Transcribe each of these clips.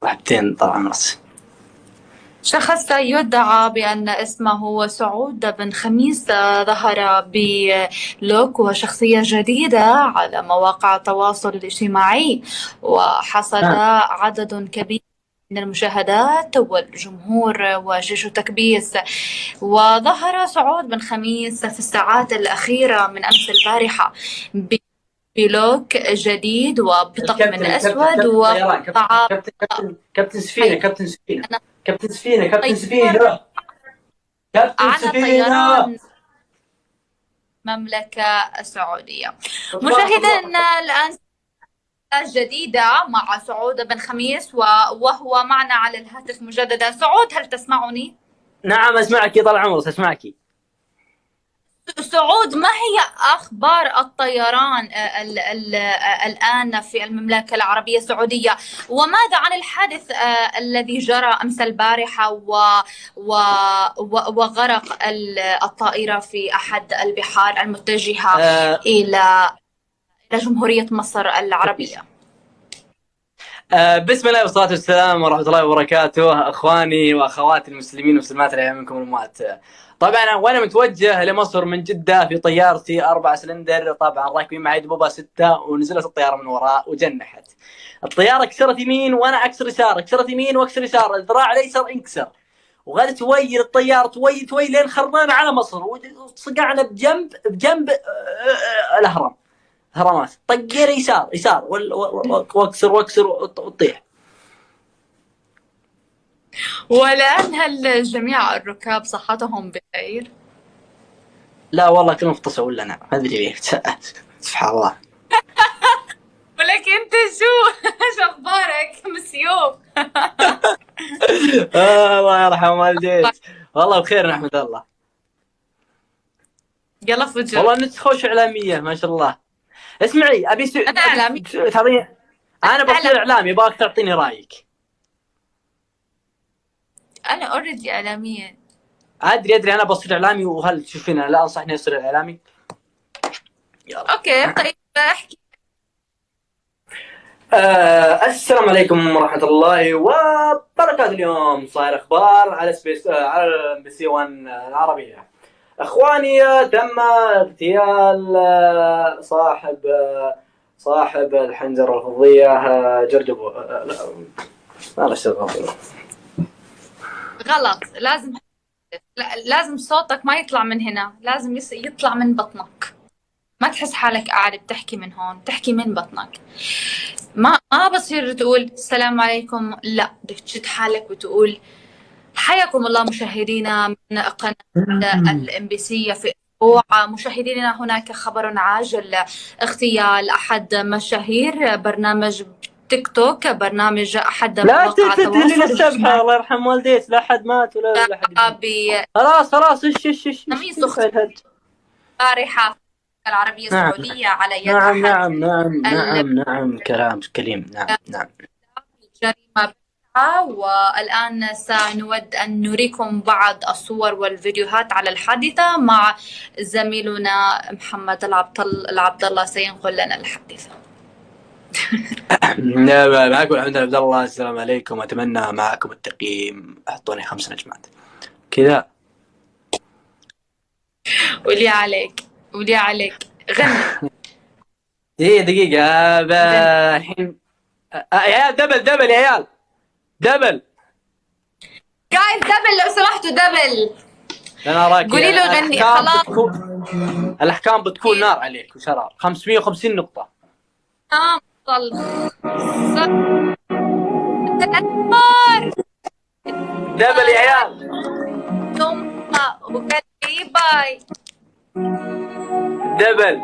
مرحبتين طال عمرك. شخص يدعى بأن اسمه سعود بن خميس ظهر بلوك وشخصية جديدة على مواقع التواصل الاجتماعي، وحصد نعم. عدد كبير من المشاهدات والجمهور وجيش تكبيس. وظهر سعود بن خميس في الساعات الأخيرة من أمس البارحة بلوك جديد وبطقم أسود كابتن طيران، ووضع كابتن سفينة، حي كابتن سفينة، كابتن سفينة، كابتن طيار سفينة، كابتن على سفينة. طيران المملكة السعودية. تبارك الله. مشاهدينا الآن جديدة مع سعود بن خميس وهو معنا على الهاتف مجددا. سعود، هل تسمعني؟ نعم أسمعك يا طال عمرك، أسمعك. سعود، ما هي أخبار الطيران الآن في المملكة العربية السعودية؟ وماذا عن الحادث الذي جرى أمس البارحة و... وغرق الطائرة في أحد البحار المتجهة آه إلى جمهورية مصر العربية؟ بسم الله والصلاة والسلام ورحمة الله وبركاته. أخواني وأخواتي المسلمين والمسلمات اللي منكم الأموات. طبعا وأنا متوجه لمصر من جدة في طيارتي 4 سلندر، طبعا راكبين معي دبوبة 6، ونزلت الطيارة من وراء وجنحت. الطيارة كسرت يمين وأنا أكسر يسار، كسرت يمين وأكسر يسار، الذراع الأيسر انكسر، وغادي تويل الطيارة توي لين خرنا على مصر، وصقعنا بجنب الأهرام، هرمات. طقير يسار يسار واكسر وتطيح. والآن هل جميع الركاب صحتهم بخير؟ لا والله كلهم فطسوا ولا انا ما ادري ليه. سبحان الله. ولك انت شو شو اخبارك مسيو؟ الله يرحم والديك. والله بخير نحمد الله. يلا فجر. والله انت خوش اعلاميه ما شاء الله. اسمعي انا اعلامي. تعطيني. انا بصير اعلامي، باك تعطيني رايك. انا اوريدي اعلاميه. ادري انا بصير اعلامي، وهل تشوفين لا انصحني اصير اعلامي؟ يلا. اوكي طيب احكي. السلام عليكم ورحمة الله وبركاته. اليوم صاير اخبار على سبيس على ام بي سي 1 العربية. اخواني، تم اغتيال صاحب الحنجرة الفضية جرجبو. لا اشتغل غلط. لازم صوتك ما يطلع من هنا، لازم يطلع من بطنك. ما تحس حالك قاعد بتحكي من هون، تحكي من بطنك. ما بصير تقول السلام عليكم، لا بدك تشد حالك وتقول حياكم الله مشاهدينا من قناة الام بي سي. في أسبوع مشاهدينا هناك خبر عاجل: اغتيال أحد مشاهير برنامج تيك توك، برنامج أحد لا مواقع تدري التواصل للسبحة، الاجتماعي. الله يرحم والديك، لا حد مات ولا حد يموت. خلاص بخميس ايش الهد. البارحة في العربية نعم السعودية على يد نعم أحد نعم نعم نعم نعم كلام كريم. نعم نعم. الجريمة. والآن سنود أن نريكم بعض الصور والفيديوهات على الحادثة مع زميلنا محمد العبد الله سينقل لنا الحادثة. معكم محمد عبد الله. السلام عليكم، أتمنى معكم التقييم، أعطوني 5 نجمات كذا. ولي عليك غني. دقيقة الحين. يا عيال دبل يا عيال دبل. جايز دبل لو سمحتوا دبل. أنا أراك قولي له غني خلاص. الأحكام بتكون نار عليك وشرار. 550 نقطة. دبل يا عيال. ثم وكلي باي. دبل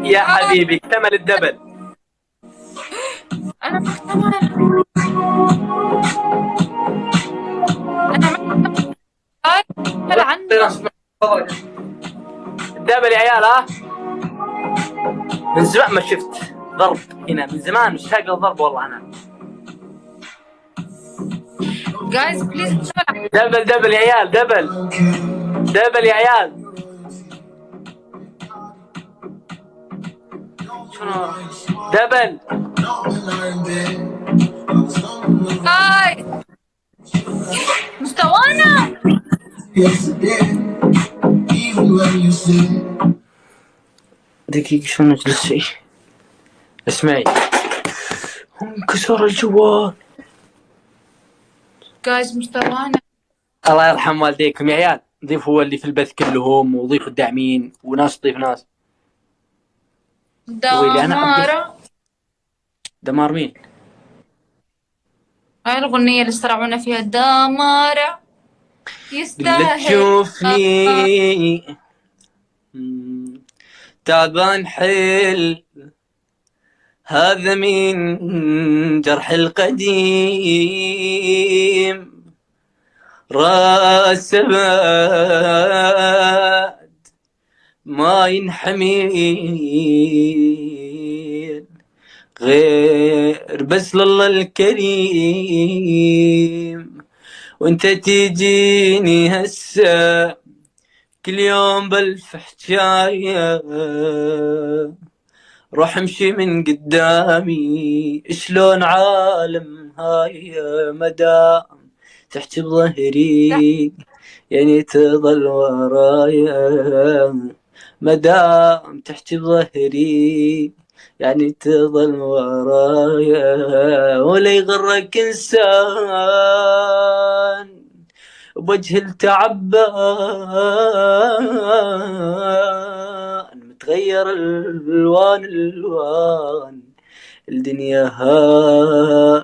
يا حبيبي، اكتمل الدبل. أنا دبل يا عيال. ها من زمان ما شفت ضرب هنا، من زمان مشتاق للضرب والله انا. جايز بليز دبل يا عيال دبل يا عيال. شنو دبل. هاي مستوانا. دقيقة شو نجلس شيء. اسمعي انكسر الجوال. جايز مستوانا. الله يرحم والديكم يا عيال. ضيفوا اللي في البث كلهم وضيفوا الداعمين وناس تضيف ناس. ويلي انا دمارة. دمار مين؟ هاي الأغنية اللي استرعونا فيها دمارة لا يستاهل. تشوفني تعبان حيل هذا من جرح القديم راس بعد ما ينحمل غير بس لله الكريم. وانت تجيني هسه كل يوم بالف حجايه روح امشي من قدامي شلون عالم هاي مدام تحكي بظهري يعني تظل ورايا مدام تحكي بظهري يعني تظل ورايا ولا يغرك انسان بوجه التعبان متغير الالوان الدنيا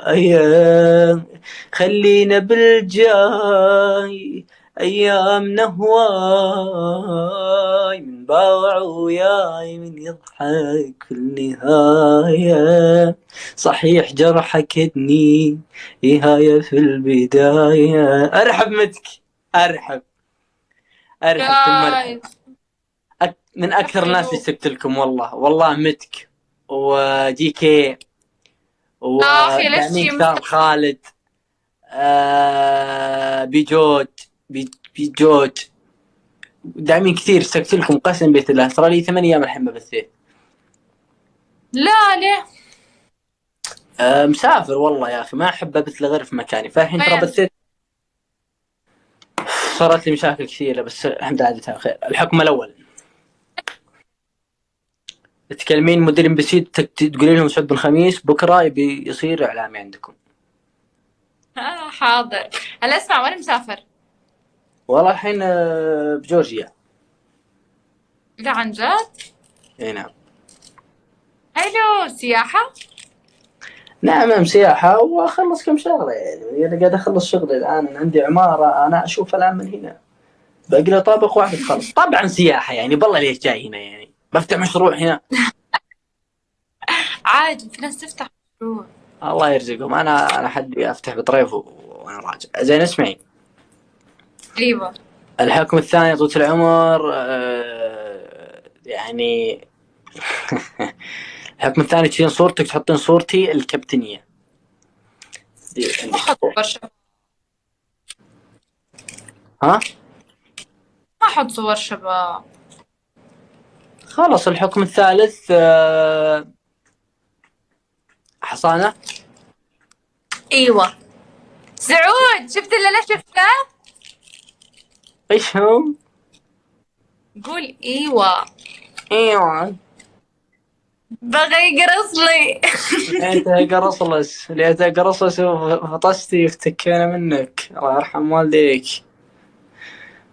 ايام خلينا بالجاي ايامنا هواي من باوع وياي من يضحك في النهاية صحيح جرحك ادني نهاية في البداية. ارحب متك ارحب كل مرة من اكثر الناس اللي سبت لكم والله متك وجي كي ودامين كثار خالد بيجوج بيجوج داعمين كثير اشتقت لكم قسم بيت الله. صار لي 8 ايام الحين ما بثيت. لا ليه؟ مسافر والله يا اخي ما احب ابث غير في مكاني. فالحين ترى بثيت صارت لي مشاكل كثيره بس الحمد لله عدتها خير. الحكم الاول تكلمين مدير بسيط تقولين لهم سعود بن خميس بكره يبي يصير اعلامي عندكم. حاضر. هلا اسمع وين مسافر؟ والله الحين بجورجيا. لا عن جد؟ اي نعم. حلو. سياحة؟ نعم سياحة واخلص كم شغلة يعني انا قاعد اخلص شغلي الان. أنا عندي عمارة انا اشوف الان من هنا باقي له طابق واحد خلص. طبعا سياحة يعني بالله ليش جاي هنا يعني بفتح مشروع هنا. عادي في ناس تفتح مشروع. الله يرزقهم. انا حدي افتح بطريف وانا راجع. زين اسمعي. ايوه. الحكم الثاني طول العمر يعني الحكم الثاني تشيلين صورتك تحطين صورتي الكابتنية دي. ما حط صور شباب. ها؟ ما حط صور شباب. خلص الحكم الثالث حصانة. ايوه. سعود شفت اللي انا شفته؟ ايش هم؟ قول ايوه. ايوه بغى يقرص لي. ليتها قرصلس وفطستي يفتكينا منك. الله يرحم والديك.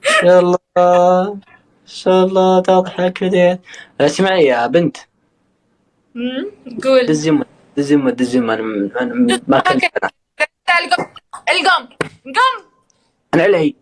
ان شاء الله ان شاء الله تضحك بديت. اسمعي يا بنت. قول. دز يمه انا ما كنت القم القم. انا علي